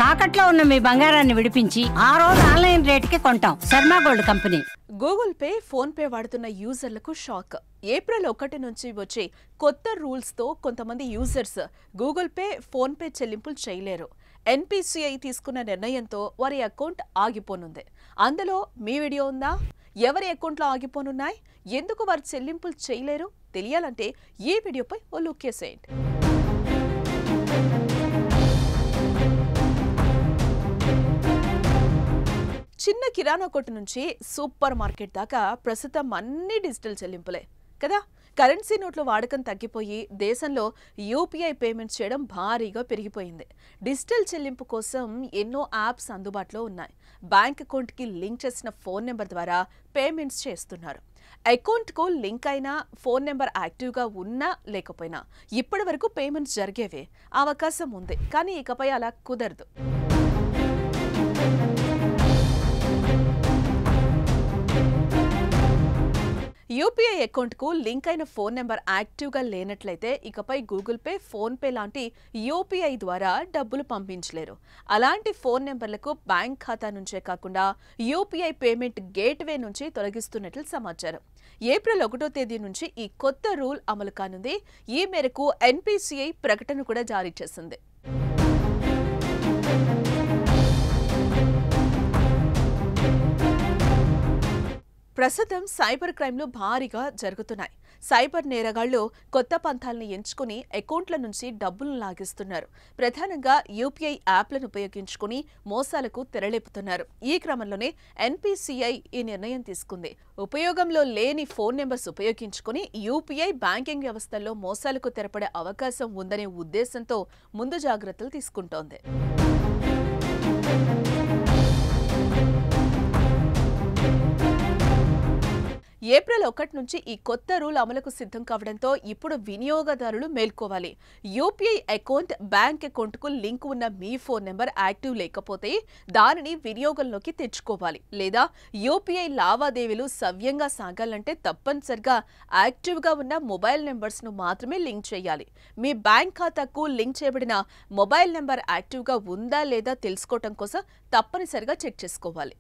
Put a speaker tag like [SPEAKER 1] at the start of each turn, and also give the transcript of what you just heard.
[SPEAKER 1] తాకట్లో ఉన్న మీ బంగారాన్ని విడిపించి ఆ రోజు ఆన్లైన్ రేటుకి కొంటాం. Sharma gold company.
[SPEAKER 2] Google pay, phone pay వాడుతున్న యూజర్లకు షాక్. ఏప్రిల్ 1 నుంచి వచ్చే కొత్త రూల్స్ తో కొంతమంది users Google pay, phone pay చెల్లింపులు చేయలేరు. ఎన్పీసీఐ తీసుకున్న నిర్ణయంతో వారి అకౌంట్ ఆగిపోనుంది. అందులో మీ వీడియో ఉందా? ఎవరి అకౌంట్లో ఆగిపోనున్నాయి? ఎందుకు వారు చెల్లింపులు చేయలేరు? తెలియాలంటే ఈ వీడియోపై ఓ లుక్ వేసేయండి. చిన్న కిరాణా కొట్టు నుంచి సూపర్ మార్కెట్ దాకా ప్రస్తుతం అన్ని డిజిటల్ చెల్లింపులే కదా. కరెన్సీ నోట్ల వాడకం తగ్గిపోయి దేశంలో యూపీఐ పేమెంట్స్ చేయడం భారీగా పెరిగిపోయింది. డిజిటల్ చెల్లింపు కోసం ఎన్నో యాప్స్ అందుబాటులో ఉన్నాయి. బ్యాంక్ అకౌంట్కి లింక్ చేసిన ఫోన్ నెంబర్ ద్వారా పేమెంట్స్ చేస్తున్నారు. అకౌంట్కు లింక్ అయినా, ఫోన్ నెంబర్ యాక్టివ్గా ఉన్నా లేకపోయినా ఇప్పటి వరకు పేమెంట్స్ జరిగేవే. అవకాశం ఉంది, కానీ ఇకపై అలా కుదరదు. యూపీఐ అకౌంట్కు లింక్ అయిన ఫోన్ నెంబర్ యాక్టివ్గా లేనట్లయితే ఇకపై గూగుల్ పే, ఫోన్ పే లాంటి యూపీఐ ద్వారా డబ్బులు పంపించలేరు. అలాంటి ఫోన్ నెంబర్లకు బ్యాంక్ ఖాతా నుంచే కాకుండా యూపీఐ పేమెంట్ గేట్వే నుంచి తొలగిస్తున్నట్లు సమాచారం. ఏప్రిల్ 1వ తేదీ నుంచి ఈ కొత్త రూల్ అమలు కానుంది. ఈ మేరకు ఎన్పీసీఐ ప్రకటన కూడా జారీ చేసింది. ప్రస్తుతం సైబర్ క్రైమ్లు భారీగా జరుగుతున్నాయి. సైబర్ నేరగాళ్లు కొత్త పంథాలను ఎంచుకుని అకౌంట్ల నుంచి డబ్బులను లాగిస్తున్నారు. ప్రధానంగా యూపీఐ యాప్లను ఉపయోగించుకుని మోసాలకు తెరలేపుతున్నారు. ఈ క్రమంలోనే ఎన్పీసీఐ ఈ నిర్ణయం తీసుకుంది. ఉపయోగంలో లేని ఫోన్ నెంబర్స్ ఉపయోగించుకుని యూపీఐ బ్యాంకింగ్ వ్యవస్థల్లో మోసాలకు తెరపడే అవకాశం ఉందనే ఉద్దేశంతో ముందు జాగ్రత్తలు తీసుకుంటోంది. ఏప్రిల్ 1 నుంచి ఈ కొత్త రూల్ అమలుకు సిద్ధం కావడంతో ఇప్పుడు వినియోగదారులు మేల్కోవాలి. యూపీఐ అకౌంట్, బ్యాంక్ అకౌంట్కు లింక్ ఉన్న మీ ఫోన్ నెంబర్ యాక్టివ్ లేకపోతే దానిని వినియోగంలోకి తెచ్చుకోవాలి. లేదా యూపీఐ లావాదేవీలు సవ్యంగా సాగాలంటే తప్పనిసరిగా యాక్టివ్గా ఉన్న మొబైల్ నెంబర్స్ను మాత్రమే లింక్ చేయాలి. మీ బ్యాంక్ ఖాతాకు లింక్ చేయబడిన మొబైల్ నెంబర్ యాక్టివ్గా ఉందా లేదా తెలుసుకోవటం కోసం తప్పనిసరిగా చెక్ చేసుకోవాలి.